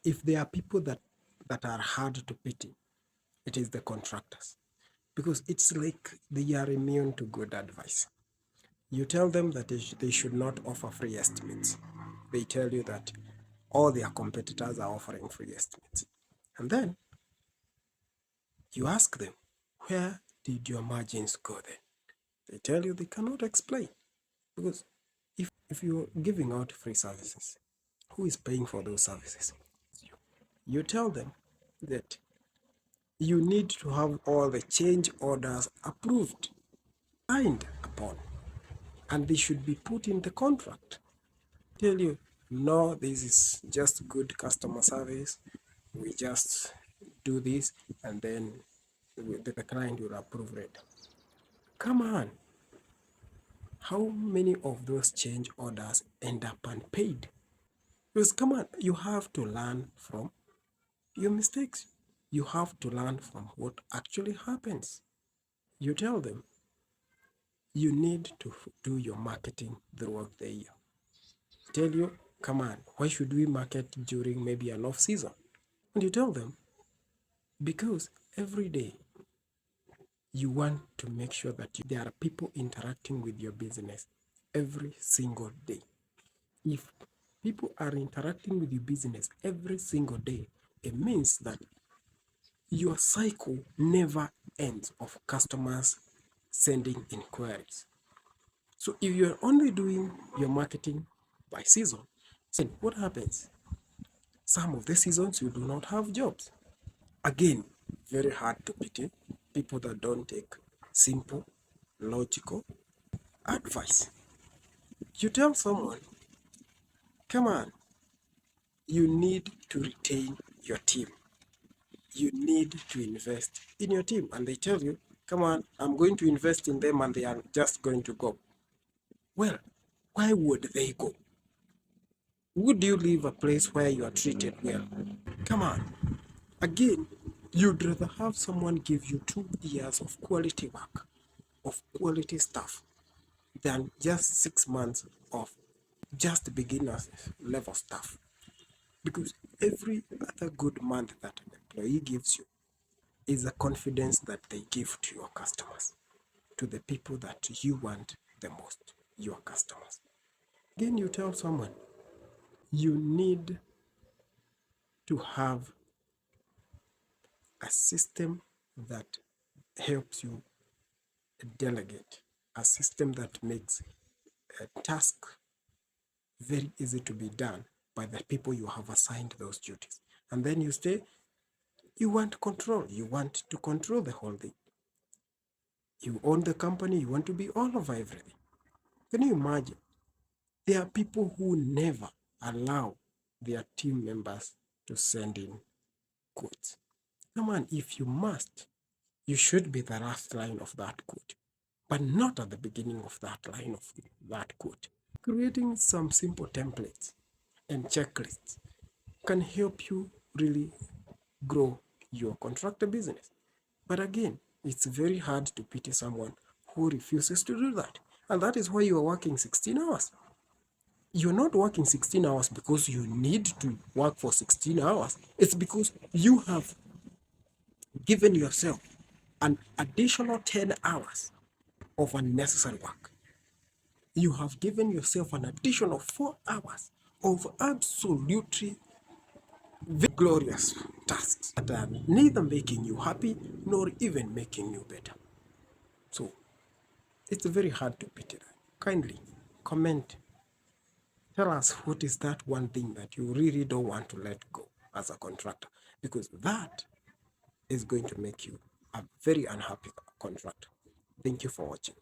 If there are people that are hard to pity, it is the contractors, because it's like they are immune to good advice. You tell them that they should not offer free estimates. They tell you that all their competitors are offering free estimates. And then you ask them, where did your margins go then? They tell you they cannot explain. Because if you're giving out free services, who is paying for those services? You tell them that you need to have all the change orders approved, signed upon, and they should be put in the contract. Tell you, no, this is just good customer service. We just do this, and then the client will approve it. Come on, how many of those change orders end up unpaid? Because come on, you have to learn from your mistakes. You have to learn from what actually happens. You tell them you need to do your marketing throughout the year. Tell you, come on, why should we market during maybe an off season? And you tell them, because every day you want to make sure that there are people interacting with your business every single day. If people are interacting with your business every single day, it means that your cycle never ends of customers sending inquiries. So if you're only doing your marketing by season, then what happens? Some of the seasons you do not have jobs. Again, very hard to pity people that don't take simple, logical advice. You tell someone, come on, you need to retain your team. You need to invest in your team. And they tell you, come on, I'm going to invest in them and they are just going to go. Well, why would they go? Would you leave a place where you are treated well? Come on. Again, you'd rather have someone give you 2 years of quality work, of quality stuff, than just 6 months of just beginners level stuff. Because every other good month that an employee gives you is a confidence that they give to your customers, to the people that you want the most, your customers. Again, you tell someone you need to have a system that helps you delegate, a system that makes a task very easy to be done by the people you have assigned those duties. And then you say, you want control, you want to control the whole thing. You own the company, you want to be all over everything. Can you imagine? There are people who never allow their team members to send in quotes. Come on, if you must, you should be the last line of that quote, but not at the beginning of that line of that quote. Creating some simple templates and checklists can help you really grow your contractor business. But again, it's very hard to pity someone who refuses to do that. And that is why you are working 16 hours. You're not working 16 hours because you need to work for 16 hours. It's because you have given yourself an additional 10 hours of unnecessary work. You have given yourself an additional 4 hours of absolutely glorious tasks that are neither making you happy nor even making you better. So it's very hard to pity that. Kindly comment. Tell us what is that one thing that you really don't want to let go as a contractor, because that is going to make you a very unhappy contractor. Thank you for watching.